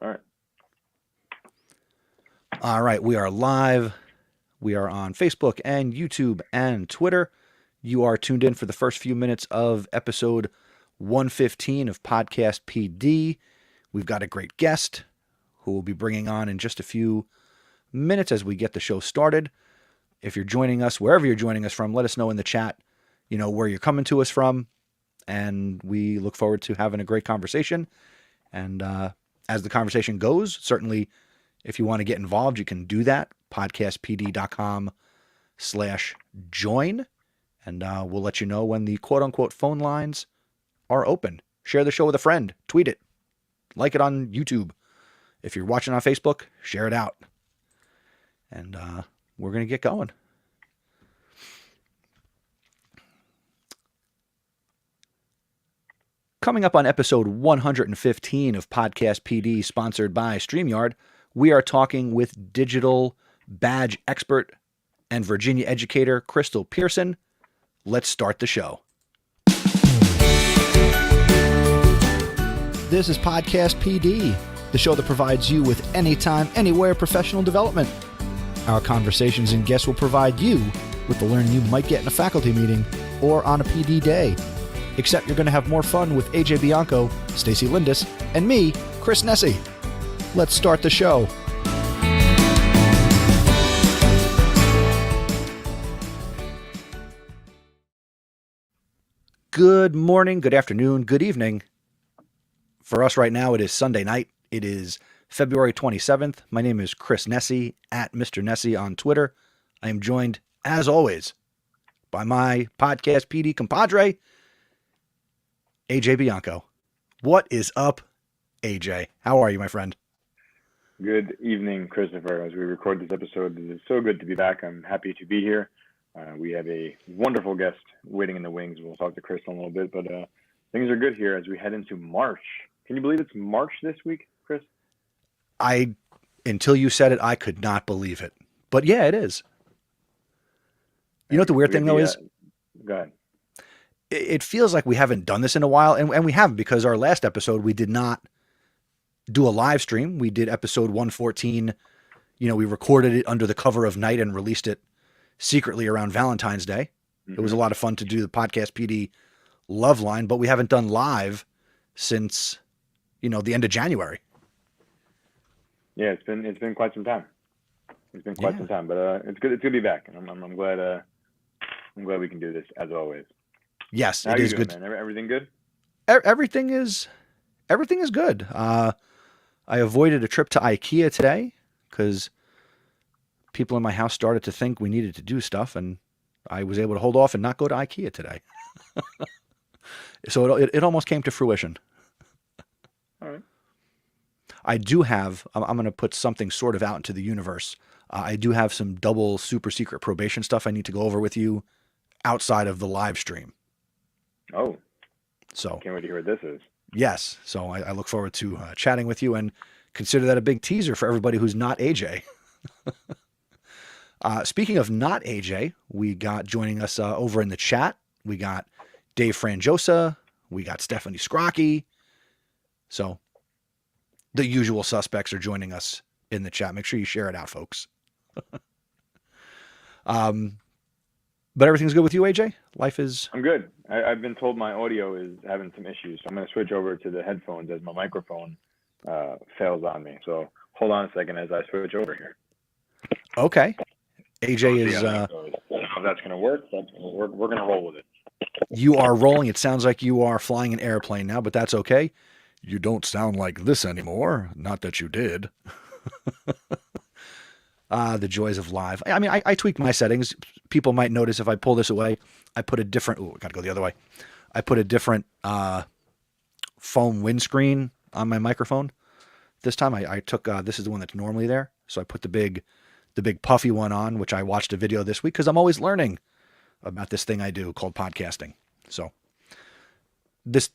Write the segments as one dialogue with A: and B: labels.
A: All right.
B: All right, we are live. We are on Facebook and YouTube and Twitter. You are tuned in for the first few minutes of episode 115 of Podcast PD. We've got a great guest who we'll be bringing on in just a few minutes as we get the show started. If you're joining us, wherever you're joining us from, let us know in the chat, where you're coming to us from. And we look forward to having a great conversation. And as the conversation goes, certainly if you want to get involved, you can do that. PodcastPD.com/join. And we'll let you know when the quote-unquote phone lines are open. Share the show with a friend. Tweet it. Like it on YouTube. If you're watching on Facebook, share it out. And we're going to get going. Coming up on episode 115 of Podcast PD, sponsored by StreamYard, we are talking with digital badge expert and Virginia educator Krystle Pearson. Let's start the show. This is Podcast PD, the show that provides you with anytime, anywhere professional development. Our conversations and guests will provide you with the learning you might get in a faculty meeting or on a PD day. Except you're going to have more fun with AJ Bianco, Stacey Lindis, and me, Chris Nessie. Let's start the show. Good morning, good afternoon, good evening. For us right now, it is Sunday night. It is February 27th. My name is Chris Nessie, at Mr. Nessie on Twitter. I am joined, as always, by my Podcast PD compadre, AJ Bianco. What is up, AJ? How are you, my friend?
A: Good evening, Christopher. As we record this episode, it is so good to be back. I'm happy to be here. We have a wonderful guest waiting in the wings. We'll talk to Krystle in a little bit, but things are good here as we head into March. Can you believe it's March this week, Chris?
B: Until you said it, I could not believe it. But yeah, it is. You know what the weird thing, though, is?
A: Go ahead.
B: It feels like we haven't done this in a while, and we haven't, because our last episode, we did not do a live stream. We did episode 114. We recorded it under the cover of night and released it secretly around Valentine's Day. Mm-hmm. It was a lot of fun to do the Podcast PD Love Line, but we haven't done live since, the end of January.
A: Yeah, it's been quite some time. It's been quite some time, but it's good. It's good to be back, and I'm glad. I'm glad we can do this as always.
B: Yes,
A: How
B: it is
A: doing,
B: good.
A: Man? Everything good?
B: Everything is good. I avoided a trip to IKEA today because people in my house started to think we needed to do stuff, and I was able to hold off and not go to IKEA today. So it almost came to fruition.
A: All right.
B: I do have, I'm going to put something sort of out into the universe. I do have some double super secret probation stuff I need to go over with you outside of the live stream.
A: Oh,
B: so
A: can't wait to hear what this is.
B: Yes. So I look forward to chatting with you, and consider that a big teaser for everybody who's not AJ. Speaking of not AJ, we got joining us over in the chat. We got Dave Franjosa. We got Stephanie Scrocky. So the usual suspects are joining us in the chat. Make sure you share it out, folks. But everything's good with you, AJ? Life is...
A: I'm good. I've been told my audio is having some issues, so I'm going to switch over to the headphones as my microphone fails on me. So hold on a second as I switch over here.
B: Okay. AJ is...
A: I don't know if that's going to work, but we're going to roll with it.
B: You are rolling. It sounds like you are flying an airplane now, but that's okay. You don't sound like this anymore. Not that you did. The joys of live. I mean, I tweaked my settings. People might notice if I pull this away, I put a different... Oh, I got to go the other way. I put a different foam windscreen on my microphone. This time I took... this is the one that's normally there. So I put the big puffy one on, which I watched a video this week because I'm always learning about this thing I do called podcasting. So this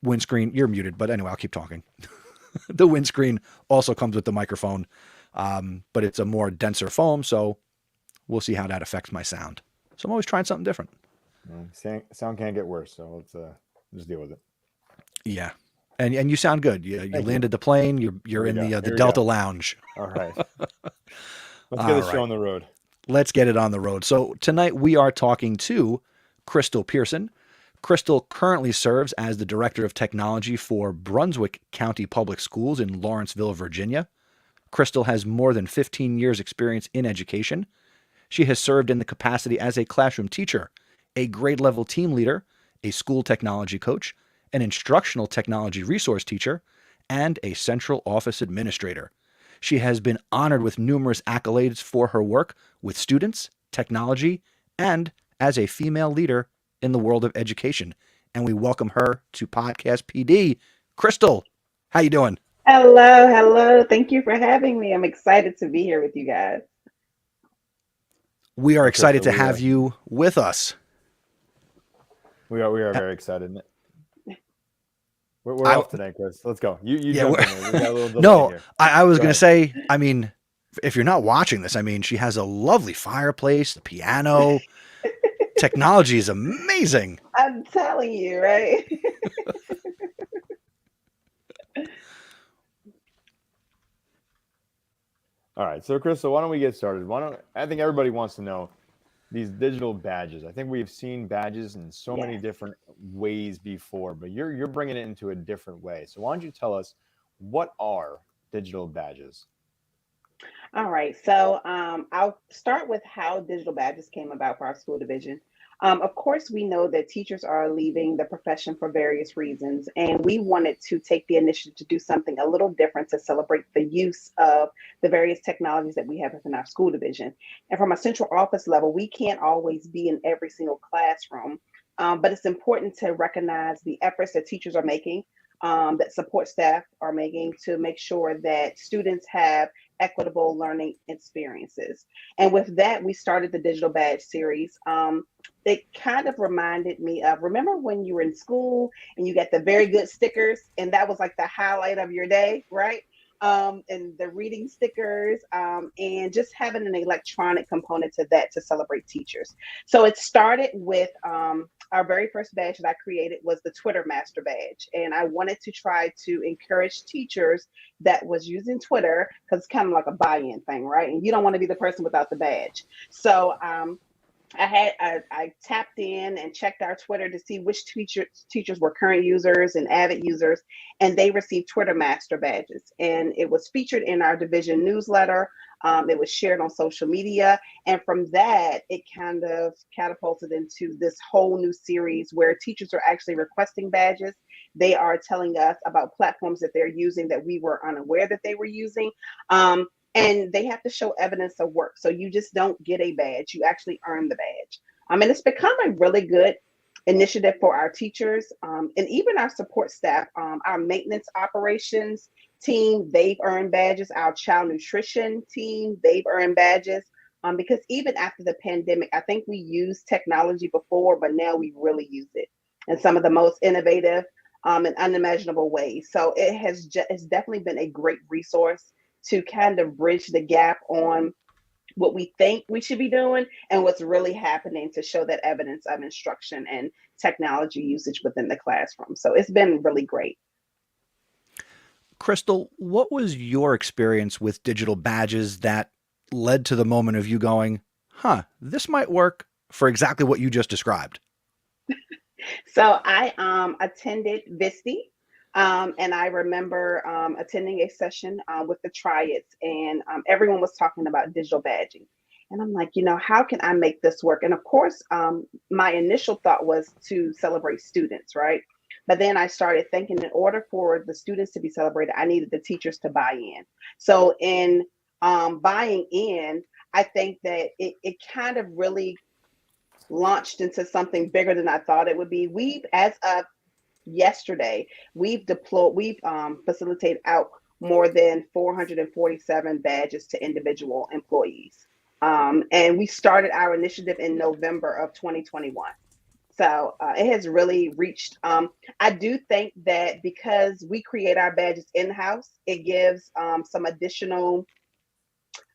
B: windscreen... You're muted, but anyway, I'll keep talking. The windscreen also comes with the microphone. But it's a more denser foam, so we'll see how that affects my sound. So I'm always trying something different.
C: Sound can't get worse, so let's just deal with it.
B: Yeah. And you sound good. You
C: Thank
B: landed the plane. You're
C: Here we
B: in
C: go.
B: the
C: Here we
B: Delta
C: go.
B: Lounge.
C: All right. Let's
B: All
C: get this
B: right.
C: show on the road.
B: Let's get it on the road. So tonight we are talking to Krystle Pearson. Krystle currently serves as the Director of Technology for Brunswick County Public Schools in Lawrenceville, Virginia. Krystle has more than 15 years' experience in education. She has served in the capacity as a classroom teacher, a grade-level team leader, a school technology coach, an instructional technology resource teacher, and a central office administrator. She has been honored with numerous accolades for her work with students, technology, and as a female leader in the world of education. And we welcome her to Podcast PD. Krystle, how you doing?
D: Hello. Thank you for having me. I'm excited to be here with you guys.
B: We are excited
C: Krystle,
B: to have you with us.
C: We are very excited. We're off today, Chris. Let's go. You jump in there. We got a little delay
B: No,
C: here.
B: I was
C: Go
B: going to
C: ahead.
B: say, I mean, if you're not watching this, I mean, she has a lovely fireplace, the piano. Technology is amazing.
D: I'm telling you, right?
C: All right. So, Krystle, why don't we get started? I think everybody wants to know these digital badges. I think we've seen badges in so many different ways before, but you're bringing it into a different way. So why don't you tell us, what are digital badges?
D: All right. So I'll start with how digital badges came about for our school division. Of course, we know that teachers are leaving the profession for various reasons, and we wanted to take the initiative to do something a little different to celebrate the use of the various technologies that we have within our school division. And from a central office level, we can't always be in every single classroom, but it's important to recognize the efforts that teachers are making, that support staff are making to make sure that students have equitable learning experiences. And with that, we started the Digital Badge series. It kind of reminded me of, remember when you were in school and you got the very good stickers, and that was like the highlight of your day, right? And the reading stickers, and just having an electronic component to that to celebrate teachers. So it started with our very first badge that I created was the Twitter Master Badge. And I wanted to try to encourage teachers that was using Twitter, because it's kind of like a buy-in thing, right? And you don't want to be the person without the badge. So I tapped in and checked our Twitter to see which teachers were current users and avid users, and they received Twitter Master Badges. And it was featured in our division newsletter. It was shared on social media. And from that, it kind of catapulted into this whole new series where teachers are actually requesting badges. They are telling us about platforms that they're using that we were unaware that they were using. And they have to show evidence of work. So you just don't get a badge, you actually earn the badge. And it's become a really good initiative for our teachers, and even our support staff. Our maintenance operations team, they've earned badges. Our child nutrition team, they've earned badges. Because even after the pandemic, I think we used technology before, but now we really use it in some of the most innovative and unimaginable ways. So it's definitely been a great resource to kind of bridge the gap on what we think we should be doing and what's really happening, to show that evidence of instruction and technology usage within the classroom. So it's been really great.
B: Krystle, what was your experience with digital badges that led to the moment of you going, this might work for exactly what you just described?
D: So I attended VISTI. And I remember attending a session with the Triads, and everyone was talking about digital badging. And I'm like, how can I make this work? And of course, my initial thought was to celebrate students, right? But then I started thinking, in order for the students to be celebrated, I needed the teachers to buy in. So in buying in, I think that it kind of really launched into something bigger than I thought it would be. As of yesterday, we've facilitated out more than 447 badges to individual employees. And we started our initiative in November of 2021. So it has really reached, I do think that because we create our badges in-house, it gives some additional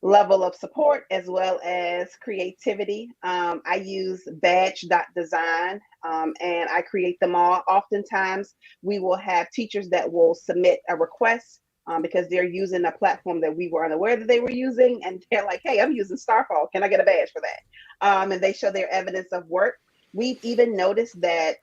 D: level of support as well as creativity. I use badge.design and I create them all. Oftentimes, we will have teachers that will submit a request because they're using a platform that we were unaware that they were using. And they're like, hey, I'm using Starfall. Can I get a badge for that? And they show their evidence of work. We've even noticed that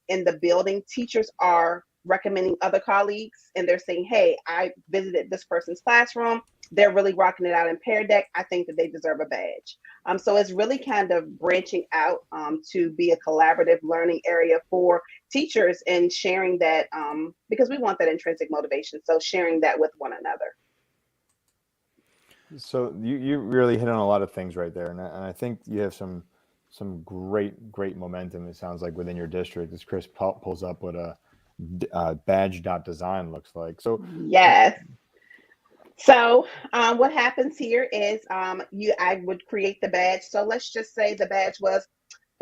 D: in the building, teachers are recommending other colleagues and they're saying, hey, I visited this person's classroom. They're really rocking it out in Pear Deck. I think that they deserve a badge. So it's really kind of branching out to be a collaborative learning area for teachers and sharing that because we want that intrinsic motivation. So sharing that with one another.
C: So you really hit on a lot of things right there. And I think you have some great momentum, it sounds like, within your district as Chris pulls up what a badge.design looks like. So
D: yes. So what happens here is I would create the badge. So let's just say the badge was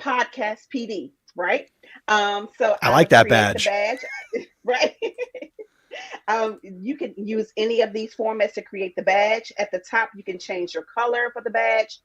D: PodcastPD, right? So
B: I like that badge.
D: The badge, right? You can use any of these formats to create the badge. At the top, you can change your color for the badge.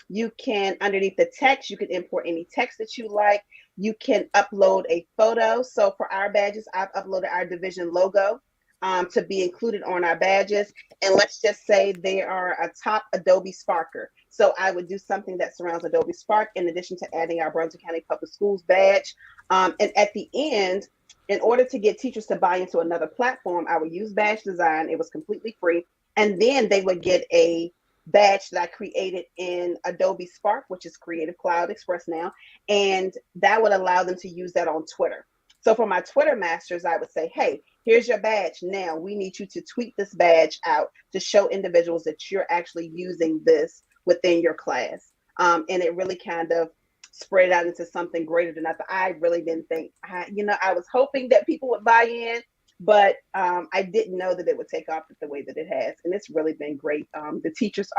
D: You can, underneath the text, you can import any text that you like. You can upload a photo. So for our badges, I've uploaded our division logo to be included on our badges. And let's just say they are a top Adobe Sparker. So I would do something that surrounds Adobe Spark in addition to adding our Brunswick County Public Schools badge. And at the end, in order to get teachers to buy into another platform, I would use badge design. It was completely free. And then they would get a badge that I created in Adobe Spark, which is Creative Cloud Express now. And that would allow them to use that on Twitter. So for my Twitter masters, I would say, hey, here's your badge. Now we need you to tweet this badge out to show individuals that you're actually using this within your class. And it really kind of spread out into something greater than I really didn't think. I was hoping that people would buy in, but I didn't know that it would take off the way that it has. And it's really been great. The teachers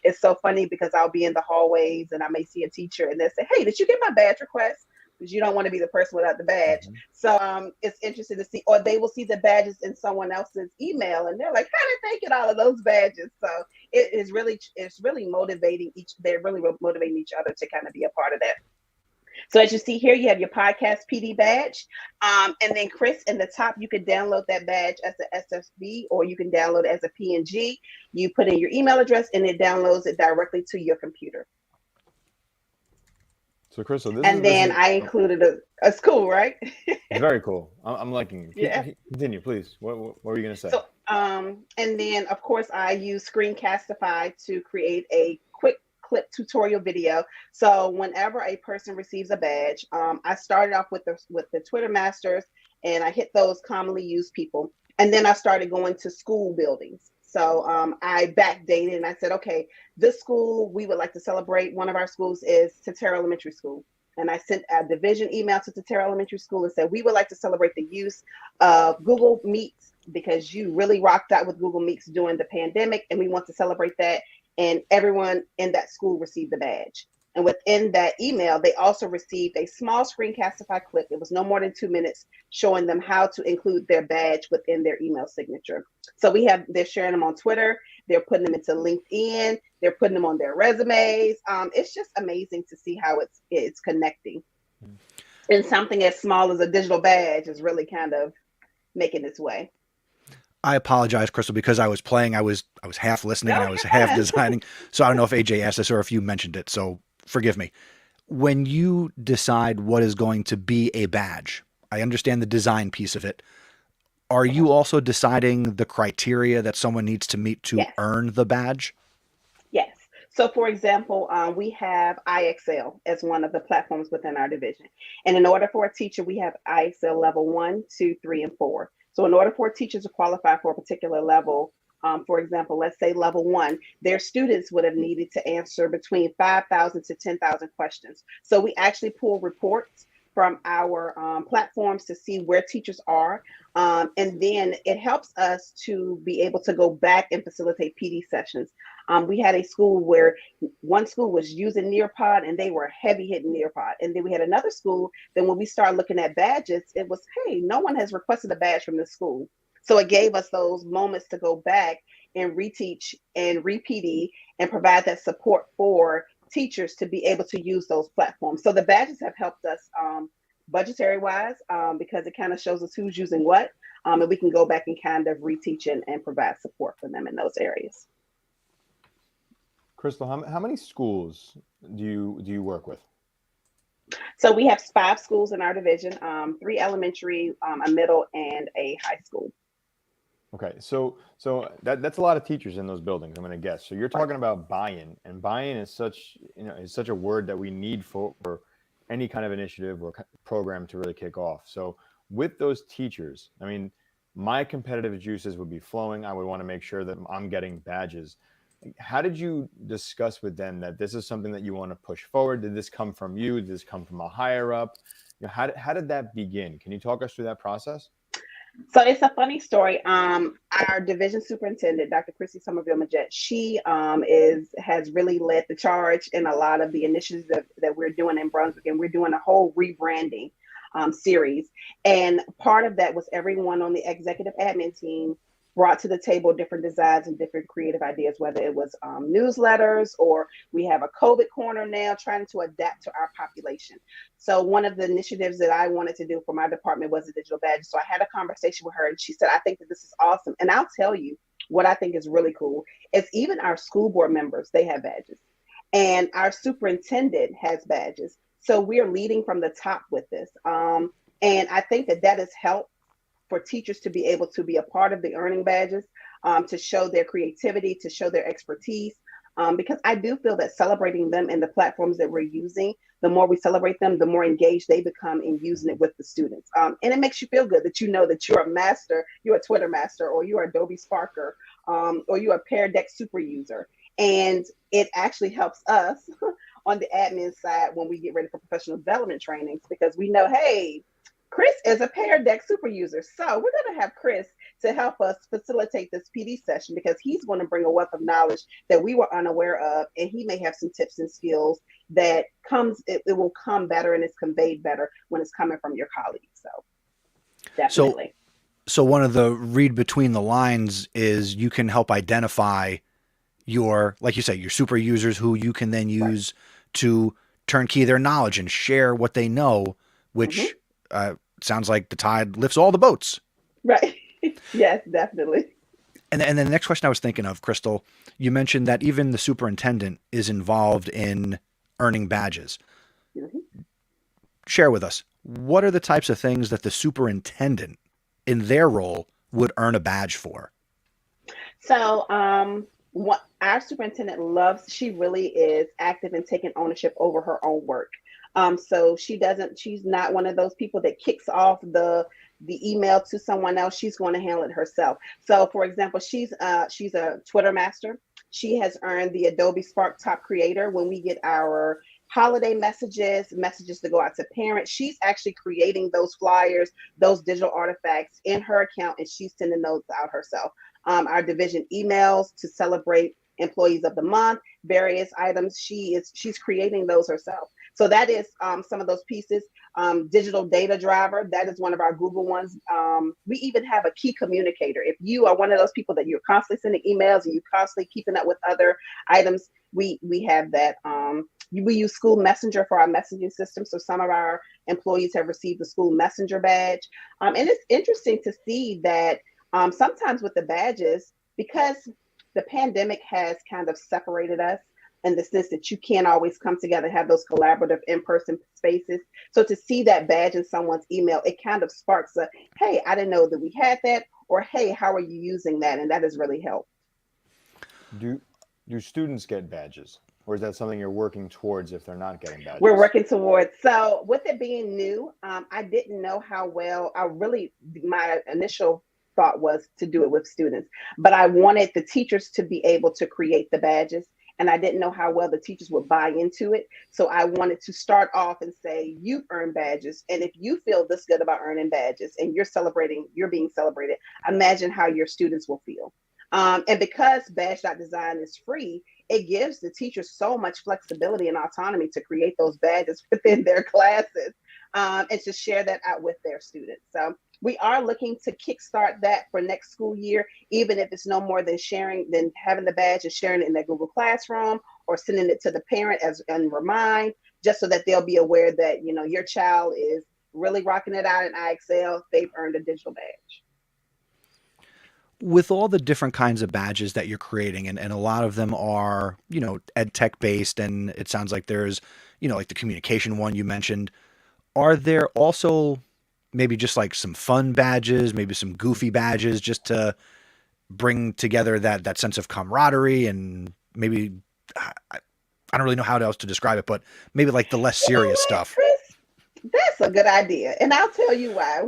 D: it's so funny because I'll be in the hallways and I may see a teacher and they'll say, hey, did you get my badge request? Because you don't want to be the person without the badge. Mm-hmm. So it's interesting to see, or they will see the badges in someone else's email and they're like, how did they get all of those badges? So it's really motivating they're really motivating each other to kind of be a part of that. So as you see here, you have your PodcastPD badge. And then Chris, in the top, you can download that badge as an SSB or you can download it as a PNG. You put in your email address and it downloads it directly to your computer.
C: So Krystle,
D: I included a school, right?
C: Very cool. I'm liking it.
D: Yeah.
C: Continue, please. What were you going to say?
D: So, and then of course I use Screencastify to create a quick clip tutorial video. So whenever a person receives a badge, I started off with the Twitter masters and I hit those commonly used people. And then I started going to school buildings. So I backdated and I said, okay, this school, we would like to celebrate. One of our schools is Tatera Elementary School. And I sent a division email to Tatera Elementary School and said, we would like to celebrate the use of Google Meets because you really rocked out with Google Meets during the pandemic. And we want to celebrate that. And everyone in that school received the badge. And within that email, they also received a small Screencastify clip. It was no more than 2 minutes showing them how to include their badge within their email signature. So they're sharing them on Twitter. They're putting them into LinkedIn. They're putting them on their resumes. It's just amazing to see how it's connecting. And something as small as a digital badge is really kind of making its way.
B: I apologize, Krystle, because I was playing. I was half listening and I was half designing. So I don't know if AJ asked this or if you mentioned it. So forgive me. When you decide what is going to be a badge, I understand the design piece of it. Are you also deciding the criteria that someone needs to meet to earn the badge? Yes.
D: So for example, we have IXL as one of the platforms within our division. And in order for a teacher, we have IXL level 1, 2, 3, and 4. So in order for teachers to qualify for a particular level, for example, let's say level 1, their students would have needed to answer between 5,000 to 10,000 questions. So we actually pull reports from our platforms to see where teachers are. And then it helps us to be able to go back and facilitate PD sessions. We had a school where one school was using Nearpod and they were heavy hitting Nearpod. And then we had another school, then when we started looking at badges, it was, hey, no one has requested a badge from this school. So it gave us those moments to go back and reteach and re-PD and provide that support for teachers to be able to use those platforms. So the badges have helped us budgetary wise because it kind of shows us who's using what, and we can go back and kind of reteach and provide support for them in those areas.
C: Krystle, how many schools do you work with?
D: So we have 5 schools in our division, 3 elementary, a middle, and a high school.
C: Okay, so that's a lot of teachers in those buildings, I'm going to guess. So you're talking about buy-in, and buy-in is such a word that we need for any kind of initiative or program to really kick off. So with those teachers, I mean, my competitive juices would be flowing. I would want to make sure that I'm getting badges. How did you discuss with them that this is something that you want to push forward? Did this come from you? Did this come from a higher up? How did that begin? Can you talk us through that process?
D: So it's a funny story. Our division superintendent, Dr. Krystle Pearson, she has really led the charge in a lot of the initiatives that we're doing in Brunswick, and we're doing a whole rebranding series. And part of that was everyone on the executive admin team brought to the table different designs and different creative ideas, whether it was newsletters or we have a COVID corner now trying to adapt to our population. So one of the initiatives that I wanted to do for my department was a digital badge. So I had a conversation with her and she said, I think that this is awesome. And I'll tell you what I think is really cool is even our school board members, they have badges and our superintendent has badges. So we are leading from the top with this. And I think that has helped for teachers to be able to be a part of the earning badges, to show their creativity, to show their expertise, because I do feel that celebrating them in the platforms that we're using, the more we celebrate them, the more engaged they become in using it with the students. And it makes you feel good that you know that you're a master, you're a Twitter master, or you're Adobe Sparker, or you're a Pear Deck super user. And it actually helps us on the admin side when we get ready for professional development trainings, because we know, hey, Chris is a Pear Deck super user. So we're going to have Chris to help us facilitate this PD session because he's going to bring a wealth of knowledge that we were unaware of. And he may have some tips and skills that it will come better and it's conveyed better when it's coming from your colleagues. So definitely.
B: So one of the read between the lines is you can help identify like you say, your super users who you can then use to turnkey their knowledge and share what they know, which sounds like the tide lifts all the boats.
D: Right. Yes, definitely.
B: And then the next question I was thinking of, Krystle, you mentioned that even the superintendent is involved in earning badges. Mm-hmm. Share with us, what are the types of things that the superintendent in their role would earn a badge for? So
D: what our superintendent loves, she really is active in taking ownership over her own work. So she's not one of those people that kicks off the email to someone else. She's going to handle it herself. So for example, she's a Twitter master. She has earned the Adobe Spark Top Creator. When we get our holiday messages to go out to parents, she's actually creating those flyers, those digital artifacts in her account, and she's sending those out herself. Our division emails to celebrate employees of the month, various items, she's creating those herself. So that is some of those pieces. Digital data driver, that is one of our Google ones. We even have a key communicator. If you are one of those people that you're constantly sending emails and you're constantly keeping up with other items, we have that. We use School Messenger for our messaging system. So some of our employees have received the School Messenger badge. And it's interesting to see that sometimes with the badges, because the pandemic has kind of separated us in the sense that you can't always come together and have those collaborative in-person spaces. So to see that badge in someone's email, it kind of sparks a, hey, I didn't know that we had that, or hey, how are you using that? And that has really helped.
C: Do students get badges? Or is that something you're working towards if they're not getting badges?
D: We're working towards. So with it being new, I didn't know how well, my initial thought was to do it with students, but I wanted the teachers to be able to create the badges. And I didn't know how well the teachers would buy into it. So I wanted to start off and say, you've earned badges. And if you feel this good about earning badges and you're being celebrated, imagine how your students will feel. And because badge.design is free, it gives the teachers so much flexibility and autonomy to create those badges within their classes and to share that out with their students. So we are looking to kickstart that for next school year, even if it's no more than having the badge and sharing it in their Google Classroom or sending it to the parent and remind, just so that they'll be aware that, your child is really rocking it out in IXL. They've earned a digital badge.
B: With all the different kinds of badges that you're creating, and a lot of them are, ed tech based, and it sounds like there's, like the communication one you mentioned, are there also maybe just like some fun badges, maybe some goofy badges, just to bring together that sense of camaraderie, and maybe, I don't really know how else to describe it, but maybe like the less serious stuff?
D: Chris, that's a good idea. And I'll tell you why.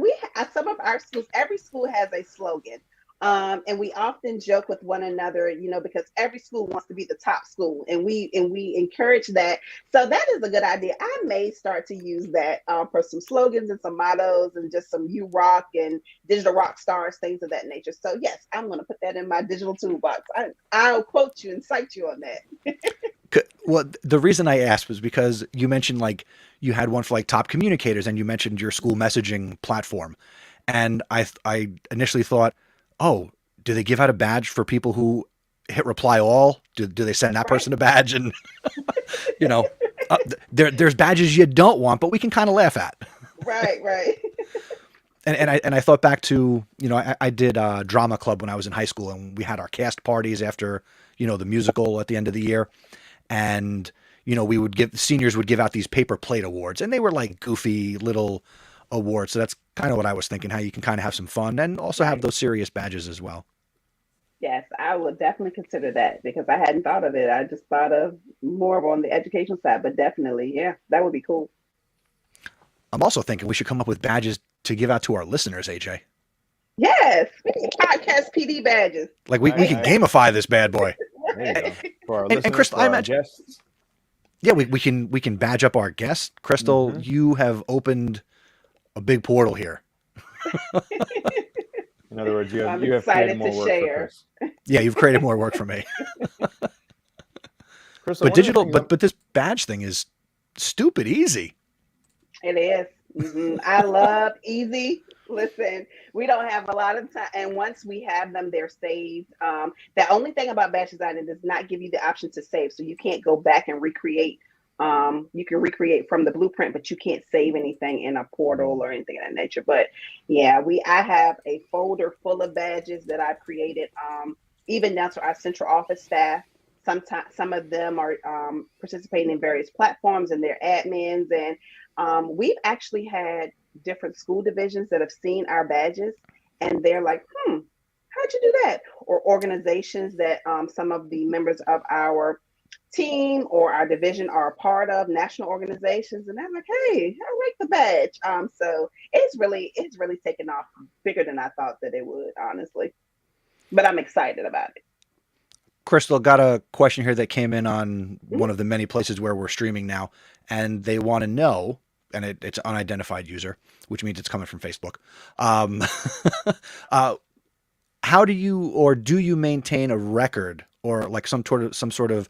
D: Some of our schools, every school has a slogan. And we often joke with one another, because every school wants to be the top school, and we encourage that. So that is a good idea. I may start to use that for some slogans and some mottos, and just some "You Rock" and "Digital Rock Stars," things of that nature. So yes, I'm going to put that in my digital toolbox. I'll quote you and cite you on that.
B: Well, the reason I asked was because you mentioned like you had one for like top communicators, and you mentioned your school messaging platform, and I initially thought, oh, do they give out a badge for people who hit reply all? Do they send that person a badge? And, there's badges you don't want, but we can kind of laugh at.
D: Right.
B: And I thought back to, I did a drama club when I was in high school, and we had our cast parties after, the musical at the end of the year. And, seniors would give out these paper plate awards, and they were like goofy little awards. So that's kind of what I was thinking, how you can kind of have some fun and also have those serious badges as well.
D: Yes, I would definitely consider that, because I hadn't thought of it. I just thought of more on the education side, but definitely, yeah, that would be cool.
B: I'm also thinking we should come up with badges to give out to our listeners, AJ.
D: Yes, PodcastPD badges.
B: Like we can gamify this bad boy.
C: There you go. For our
B: And
C: listeners,
B: Krystle,
C: for
B: I
C: our
B: imagine,
C: guests.
B: yeah, we can badge up our guests. Krystle, you have opened a big portal here.
C: In other words, you have
D: excited
C: created more
D: to
C: work
D: share.
C: for Chris.
B: Yeah, you've created more work for me.
C: Krystle,
B: But digital, but this badge thing is stupid easy.
D: It is. I love easy. Listen, we don't have a lot of time, and once we have them, they're saved. The only thing about badge design, it does not give you the option to save, so you can't go back and recreate. You can recreate from the blueprint, but you can't save anything in a portal or anything of that nature. But yeah, I have a folder full of badges that I've created, even down to our central office staff. Sometimes some of them are participating in various platforms, and they're admins. And we've actually had different school divisions that have seen our badges, and they're like, how'd you do that? Or organizations that some of the members of our team or our division are a part of, national organizations, and I'm like, hey, I like the badge. So it's really taken off bigger than I thought that it would, honestly. But I'm excited about it.
B: Krystle, got a question here that came in on one of the many places where we're streaming now, and they want to know, and it's unidentified user, which means it's coming from Facebook. How do you maintain a record, or like some sort of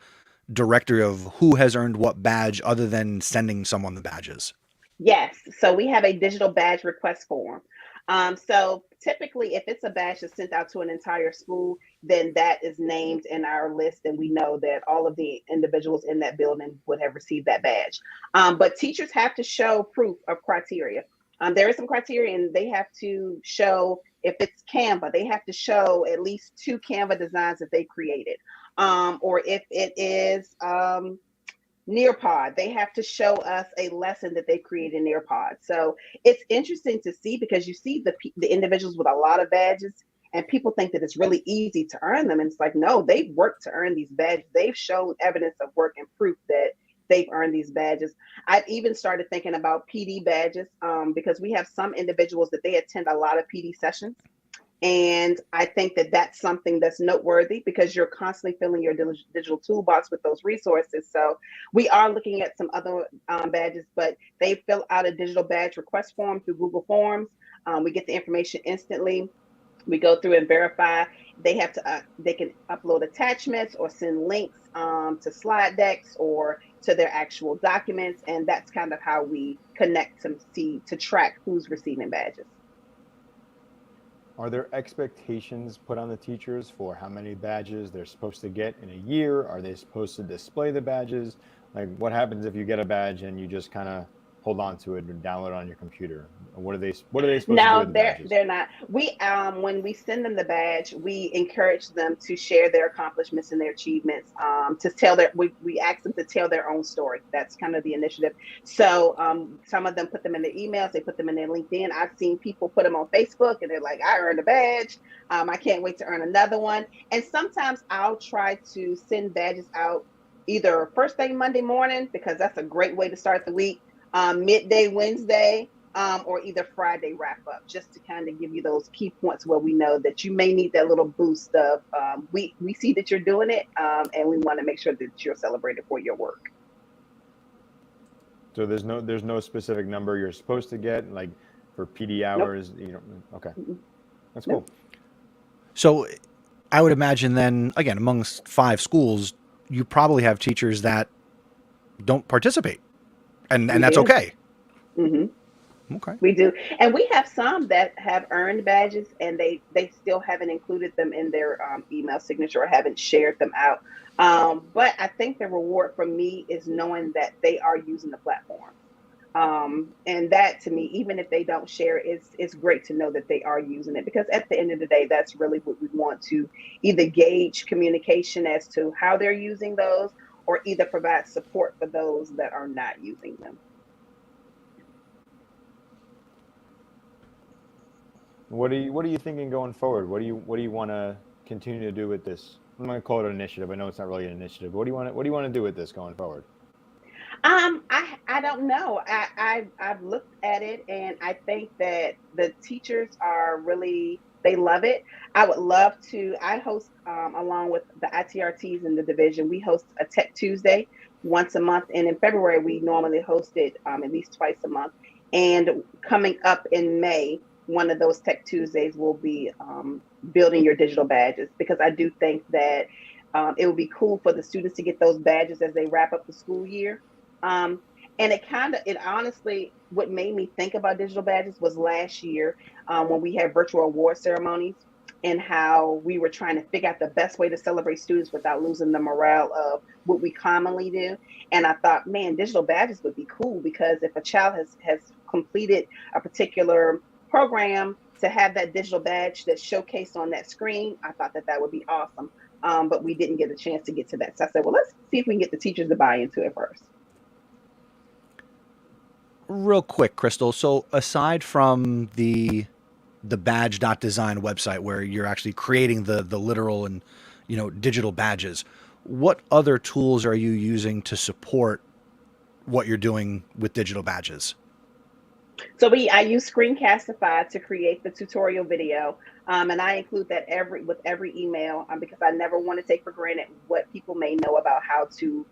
B: directory of who has earned what badge, other than sending someone the badges?
D: Yes. So we have a digital badge request form. So typically, if it's a badge that's sent out to an entire school, then that is named in our list, and we know that all of the individuals in that building would have received that badge. But teachers have to show proof of criteria. There is some criteria, and they have to show, if it's Canva, they have to show at least 2 Canva designs that they created. Or if it is Nearpod, they have to show us a lesson that they created in Nearpod. So it's interesting to see, because you see the individuals with a lot of badges, and people think that it's really easy to earn them. And it's like, no, they've worked to earn these badges. They've shown evidence of work and proof that they've earned these badges. I've even started thinking about PD badges, because we have some individuals that they attend a lot of PD sessions. And I think that that's something that's noteworthy, because you're constantly filling your digital toolbox with those resources. So we are looking at some other badges, but they fill out a digital badge request form through Google Forms. We get the information instantly. We go through and verify. They can upload attachments or send links to slide decks or to their actual documents. And that's kind of how we connect to track who's receiving badges.
C: Are there expectations put on the teachers for how many badges they're supposed to get in a year? Are they supposed to display the badges? Like, what happens if you get a badge and you just kind of hold on to it and download it on your computer? What are they supposed to do
D: No,
C: with the badges?
D: they're not. We when we send them the badge, we encourage them to share their accomplishments and their achievements. To tell we ask them to tell their own story. That's kind of the initiative. So some of them put them in their emails, they put them in their LinkedIn. I've seen people put them on Facebook and they're like, I earned a badge. I can't wait to earn another one. And sometimes I'll try to send badges out either first thing Monday morning, because that's a great way to start the week, midday Wednesday, or either Friday wrap up, just to kind of give you those key points where we know that you may need that little boost of, we see that you're doing it, and we want to make sure that you're celebrated for your work.
C: So there's no specific number you're supposed to get, like for PD hours. Nope. You know, okay, that's cool. Nope.
B: So I would imagine then, again, amongst 5 schools, you probably have teachers that don't participate, and that's okay.
D: Mm-hmm.
B: Okay.
D: We do. And we have some that have earned badges and they still haven't included them in their email signature or haven't shared them out. But I think the reward for me is knowing that they are using the platform. And that, to me, even if they don't share, it's great to know that they are using it, because at the end of the day, that's really what we want to either gauge communication as to how they're using those, or either provide support for those that are not using them.
C: What are you thinking going forward? What do you want to continue to do with this? I'm going to call it an initiative. I know it's not really an initiative. What do you want to do with this going forward?
D: I don't know. I've looked at it, and I think that the teachers are really, they love it. I would love to. I host, along with the ITRTs in the division, we host a Tech Tuesday once a month, and in February we normally host it at least twice a month. And coming up in May, one of those Tech Tuesdays will be building your digital badges, because I do think that it would be cool for the students to get those badges as they wrap up the school year. And it honestly, what made me think about digital badges was last year when we had virtual award ceremonies, and how we were trying to figure out the best way to celebrate students without losing the morale of what we commonly do. And I thought, man, digital badges would be cool, because if a child has completed a particular program, to have that digital badge that's showcased on that screen, I thought that would be awesome. But we didn't get a chance to get to that. So I said, well, let's see if we can get the teachers to buy into it first.
B: Real quick, Krystle. So aside from the badge.design website where you're actually creating the literal and, digital badges, what other tools are you using to support what you're doing with digital badges?
D: So I use Screencastify to create the tutorial video, and I include that with every email, because I never want to take for granted what people may know about how to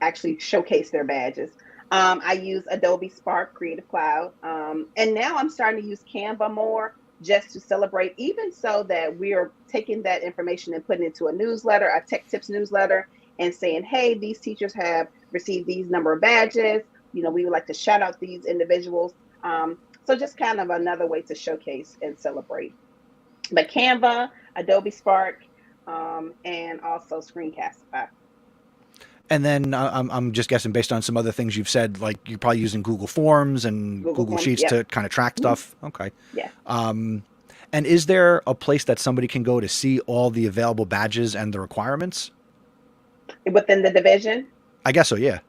D: actually showcase their badges. I use Adobe Spark Creative Cloud, and now I'm starting to use Canva more, just to celebrate, even so that we are taking that information and putting it into a newsletter, a Tech Tips newsletter, and saying, hey, these teachers have received these number of badges. We would like to shout out these individuals. So just kind of another way to showcase and celebrate. But Canva, Adobe Spark, and also Screencastify.
B: And then I'm just guessing, based on some other things you've said, like you're probably using Google Forms and Google
D: Forms,
B: Sheets to kind of track stuff. Okay.
D: Yeah.
B: And is there a place that somebody can go to see all the available badges and the requirements?
D: Within the division?
B: I guess so, yeah.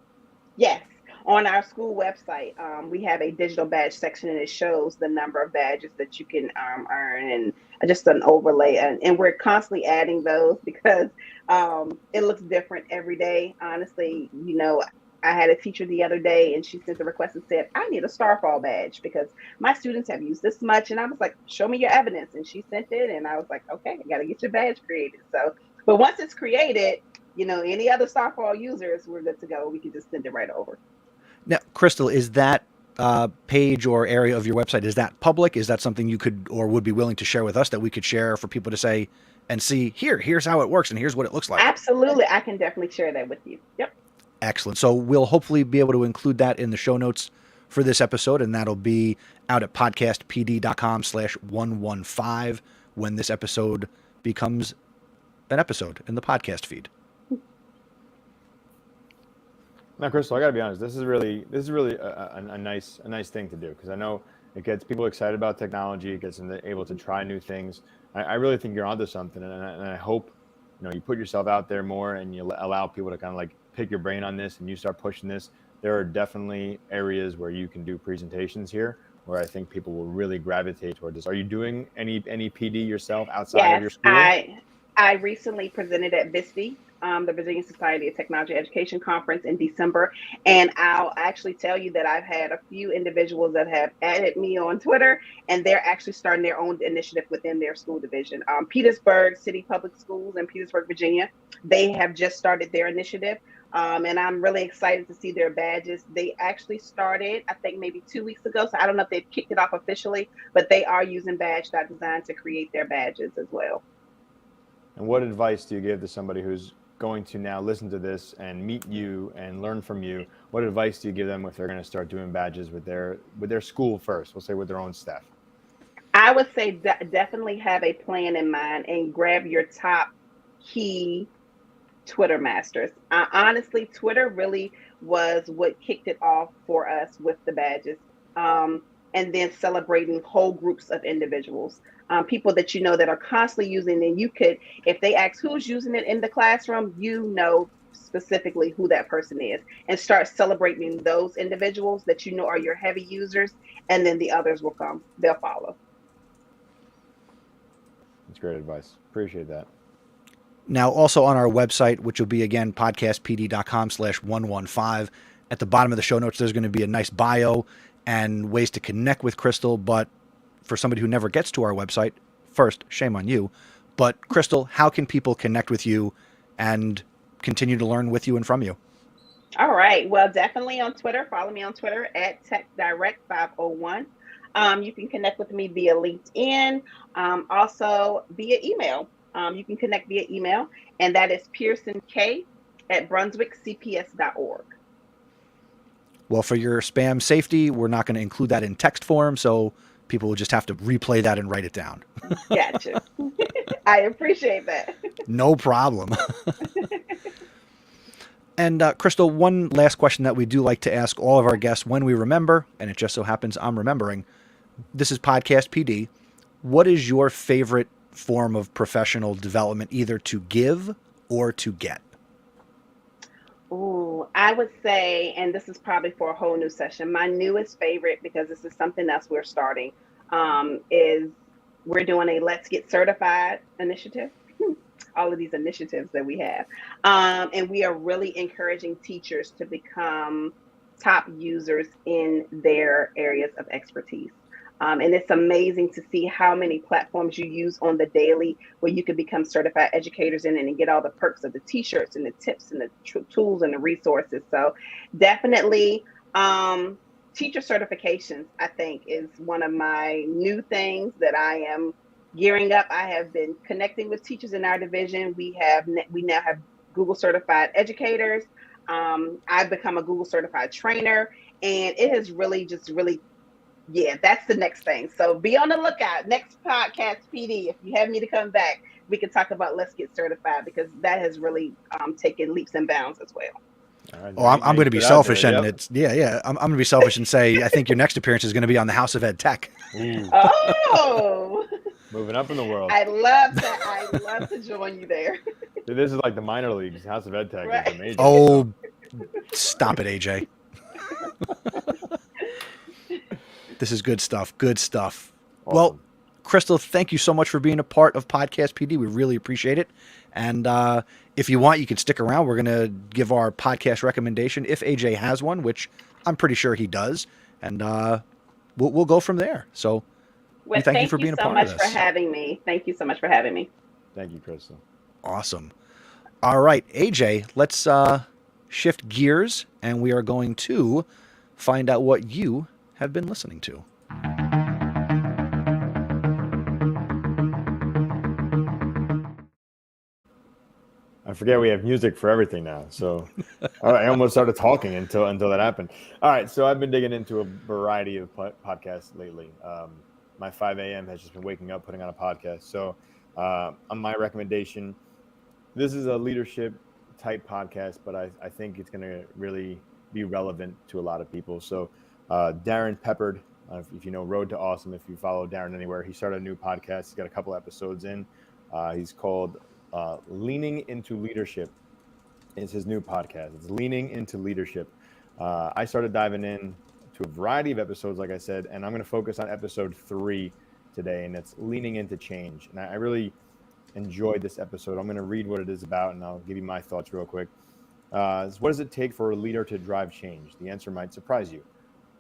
D: Yes. On our school website, we have a digital badge section, and it shows the number of badges that you can earn, and just an overlay. And we're constantly adding those, because it looks different every day. Honestly, I had a teacher the other day, and she sent a request and said, I need a Starfall badge because my students have used this much. And I was like, show me your evidence. And she sent it, and I was like, okay, I got to get your badge created. So, but once it's created, any other Starfall users, we're good to go. We can just send it right over.
B: Now, Krystle, is that page or area of your website, is that public? Is that something you could or would be willing to share with us, that we could share for people to say and see, here's how it works and here's what it looks like?
D: Absolutely. I can definitely share that with you. Yep.
B: Excellent. So we'll hopefully be able to include that in the show notes for this episode, and that'll be out at podcastpd.com/115 when this episode becomes an episode in the podcast feed.
C: Now, Krystle, I got to be honest. This is really a nice thing to do, because I know it gets people excited about technology. It gets them able to try new things. I really think you're onto something, and I hope you put yourself out there more, and you allow people to kind of like pick your brain on this, and you start pushing this. There are definitely areas where you can do presentations here, where I think people will really gravitate toward this. Are you doing any PD yourself outside of your school?
D: I recently presented at VISTE, the Virginia Society of Technology Education Conference in December. And I'll actually tell you that I've had a few individuals that have added me on Twitter, and they're actually starting their own initiative within their school division. Petersburg City Public Schools in Petersburg, Virginia, they have just started their initiative. And I'm really excited to see their badges. They actually started, I think, maybe 2 weeks ago. So I don't know if they've kicked it off officially, but they are using badge.design to create their badges as well.
C: And what advice do you give to somebody who's going to now listen to this and meet you and learn from you? What advice do you give them if they're going to start doing badges with their school first? We'll say with their own staff.
D: I would say definitely have a plan in mind and grab your top key Twitter masters. Honestly, Twitter really was what kicked it off for us with the badges. And then celebrating whole groups of individuals, people that that are constantly using, and you could, if they ask who's using it in the classroom, specifically who that person is, and start celebrating those individuals that are your heavy users, and then the others will come, they'll follow.
C: That's great advice. Appreciate that.
B: Now, also on our website, which will be, again, podcastpd.com/115, at the bottom of the show notes, there's going to be a nice bio and ways to connect with Krystle. But for somebody who never gets to our website, first, shame on you. But Krystle, how can people connect with you and continue to learn with you and from you?
D: All right. Well, definitely on Twitter. Follow me on Twitter at TechDirect501. You can connect with me via LinkedIn, also via email. You can connect via email, and that is pearsonk@brunswickcps.org.
B: Well, for your spam safety, we're not going to include that in text form, so people will just have to replay that and write it down.
D: Gotcha. I appreciate that.
B: No problem. And Krystle, one last question that we do like to ask all of our guests when we remember, and it just so happens I'm remembering. This is Podcast PD. What is your favorite form of professional development, either to give or to get?
D: Ooh, I would say, and this is probably for a whole new session, my newest favorite, because this is something else we're starting, is we're doing a Let's Get Certified initiative. All of these initiatives that we have. And we are really encouraging teachers to become top users in their areas of expertise. And it's amazing to see how many platforms you use on the daily where you can become certified educators in and get all the perks of the t-shirts and the tips and the tools and the resources. So definitely teacher certifications, I think, is one of my new things that I am gearing up. I have been connecting with teachers in our division. We now have Google certified educators. I've become a Google certified trainer, and it has really that's the next thing. So be on the lookout. Next podcast PD, if you have me to come back, we can talk about Let's Get Certified, because that has really taken leaps and bounds as well.
C: Right,
B: I'm going to be selfish, and I'm going to be selfish and say I think your next appearance is going to be on the House of Ed Tech.
D: Oh.
C: Moving up in the world.
D: I love that. I love to join you there.
C: Dude, this is like the minor leagues. House of Ed Tech is amazing.
B: Oh, stop it, AJ. This is good stuff. Good stuff.
C: Awesome.
B: Well, Krystle, thank you so much for being a part of Podcast PD. We really appreciate it. And if you want, you can stick around. We're going to give our podcast recommendation if AJ has one, which I'm pretty sure he does. And we'll go from there. So thank you for being a part of this.
D: Thank you so much for having me. Thank you so much for having me.
C: Thank you, Krystle.
B: Awesome. All right, AJ, let's shift gears, and we are going to find out what you have been listening to.
C: I forget we have music for everything now. So I almost started talking until that happened. All right. So I've been digging into a variety of podcasts lately. My 5 a.m. has just been waking up, putting on a podcast. So on my recommendation, this is a leadership type podcast, but I think it's going to really be relevant to a lot of people. So Darren Peppard, if you know Road to Awesome, if you follow Darren anywhere, he started a new podcast. He's got a couple episodes in. He's called Leaning into Leadership is his new podcast. It's Leaning into Leadership. I started diving in to a variety of episodes, like I said, and I'm going to focus on episode 3 today, and it's Leaning into Change. And I really enjoyed this episode. I'm going to read what it is about, and I'll give you my thoughts real quick. What does it take for a leader to drive change? The answer might surprise you.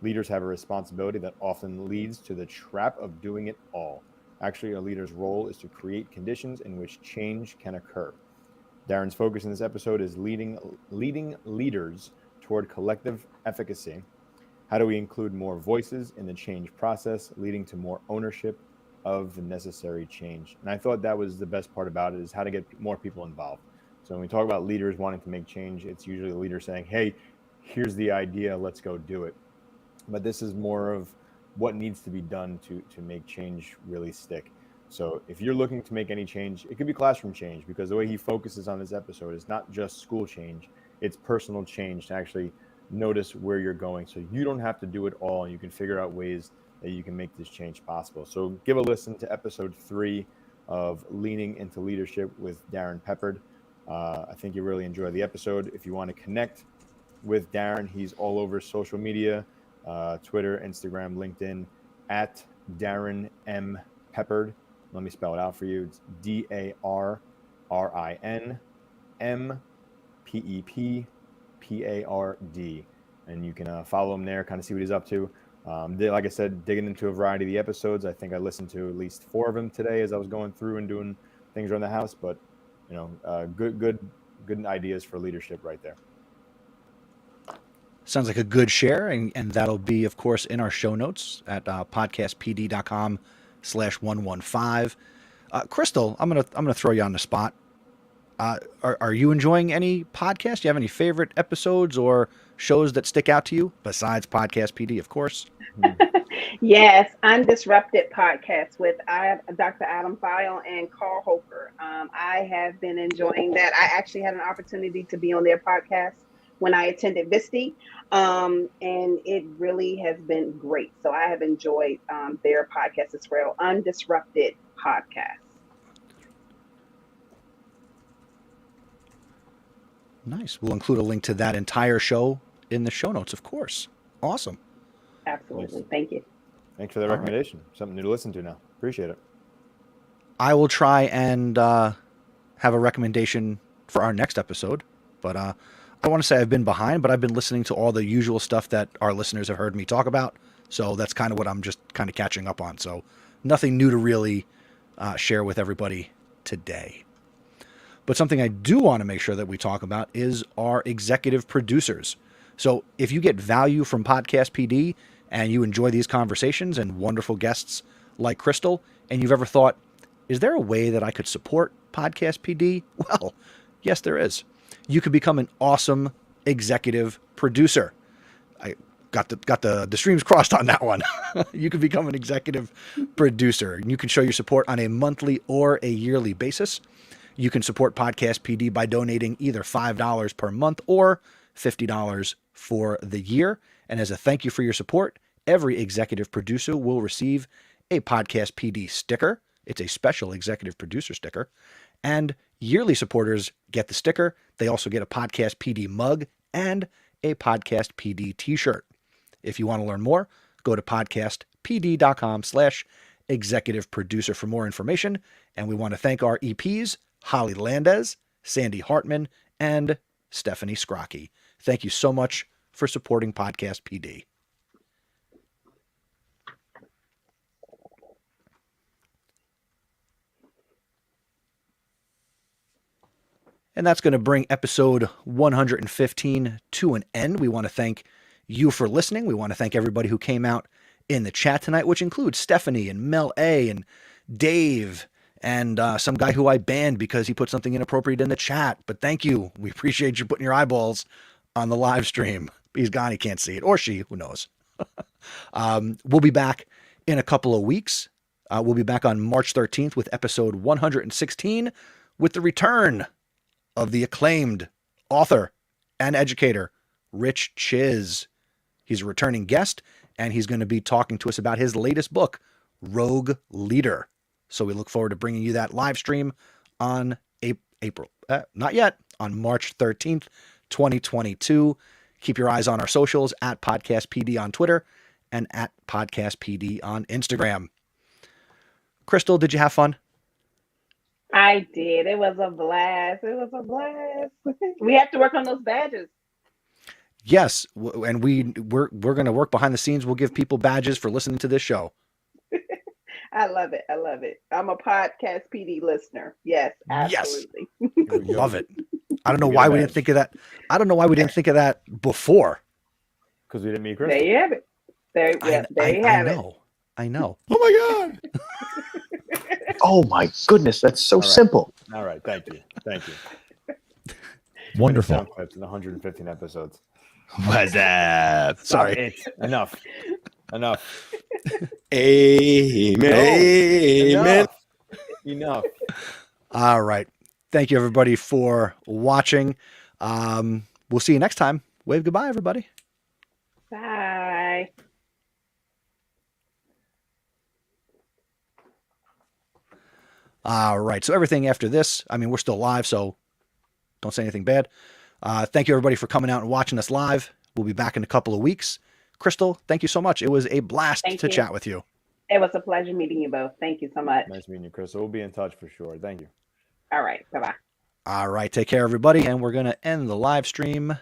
C: Leaders have a responsibility that often leads to the trap of doing it all. Actually, a leader's role is to create conditions in which change can occur. Darren's focus in this episode is leading leaders toward collective efficacy. How do we include more voices in the change process, leading to more ownership of the necessary change? And I thought that was the best part about it, is how to get more people involved. So when we talk about leaders wanting to make change, it's usually the leader saying, hey, here's the idea, let's go do it. But this is more of what needs to be done to make change really stick. So if you're looking to make any change, it could be classroom change, because the way he focuses on this episode is not just school change, it's personal change to actually notice where you're going. So you don't have to do it all, and you can figure out ways that you can make this change possible. So give a listen to episode 3 of Leaning into Leadership with Darren Peppard. I think you really enjoy the episode. If you want to connect with Darren, he's all over social media, Twitter, Instagram, LinkedIn, at Darren M. Peppard. Let me spell it out for you. It's DARRINMPEPPARD. And you can follow him there, kind of see what he's up to. Like I said, digging into a variety of the episodes. I think I listened to at least 4 of them today as I was going through and doing things around the house. But, you know, good ideas for leadership right there.
B: Sounds like a good share, and that'll be, of course, in our show notes at podcastpd.com/115. Krystle, I'm gonna throw you on the spot. Are you enjoying any podcasts? Do you have any favorite episodes or shows that stick out to you besides Podcast PD, of course?
D: Yes, Undisrupted podcast with Dr. Adam File and Carl Hofer. I have been enjoying that. I actually had an opportunity to be on their podcast when I attended Visti, and it really has been great. So I have enjoyed their podcast as well, Undisrupted podcast.
B: Nice. We'll include a link to that entire show in the show notes, of course. Awesome.
D: Absolutely. Thank you.
C: Thanks for the recommendation. Right. Something new to listen to now. Appreciate it.
B: I will try and have a recommendation for our next episode, but I want to say I've been behind, but I've been listening to all the usual stuff that our listeners have heard me talk about. So that's kind of what I'm just kind of catching up on. So nothing new to really share with everybody today. But something I do want to make sure that we talk about is our executive producers. So if you get value from Podcast PD and you enjoy these conversations and wonderful guests like Krystle, and you've ever thought, is there a way that I could support Podcast PD? Well, yes, there is. You could become an awesome executive producer. I got the streams crossed on that one. You could become an executive producer, and you can show your support on a monthly or a yearly basis. You can support Podcast PD by donating either $5 per month or $50 for the year. And as a thank you for your support, every executive producer will receive a Podcast PD sticker. It's a special executive producer sticker. And yearly supporters get the sticker. They also get a Podcast PD mug and a Podcast PD t-shirt. If you want to learn more, go to podcastpd.com/executive producer for more information. And we want to thank our EPs, Holly Landez, Sandy Hartman, and Stephanie Scrocky. Thank you so much for supporting Podcast PD. And that's going to bring episode 115 to an end. We want to thank you for listening. We want to thank everybody who came out in the chat tonight, which includes Stephanie and Mel A and Dave and some guy who I banned because he put something inappropriate in the chat. But thank you. We appreciate you putting your eyeballs on the live stream. He's gone. He can't see it. Or she. Who knows? We'll be back in a couple of weeks. We'll be back on March 13th with episode 116 with the return of the acclaimed author and educator, Rich Chiz. He's a returning guest, and he's going to be talking to us about his latest book, Rogue Leader. So we look forward to bringing you that live stream on on March 13th, 2022. Keep your eyes on our socials at PodcastPD on Twitter and at PodcastPD on Instagram. Krystle, did you have fun?
D: I did. It was a blast. We have to work on those badges.
B: Yes, and we're going to work behind the scenes. We'll give people badges for listening to this show.
D: I love it. I'm a podcast PD listener. Yes, absolutely.
B: Yes. I love it. I don't know why we didn't think of that. I don't know why we didn't think of that before.
C: Because we didn't meet Krystle.
D: There you have it. There you have it.
B: I know.
C: Oh my God.
E: Oh my goodness, that's so simple.
C: All right, thank you.
E: Wonderful.
C: Sound clips in 115 episodes.
E: What's that?
B: Sorry.
C: Enough.
E: Amen.
C: Enough.
B: All right. Thank you, everybody, for watching. We'll see you next time. Wave goodbye, everybody.
D: Bye.
B: All right. So everything after this, I mean, we're still live, so don't say anything bad. Thank you, everybody, for coming out and watching us live. We'll be back in a couple of weeks. Krystle, thank you so much. It was a blast to chat with you.
D: It was a pleasure meeting you both. Thank you so much.
C: Nice meeting you, Krystle. We'll be in touch for sure. Thank you.
D: All right. Bye-bye.
B: All right. Take care, everybody. And we're going to end the live stream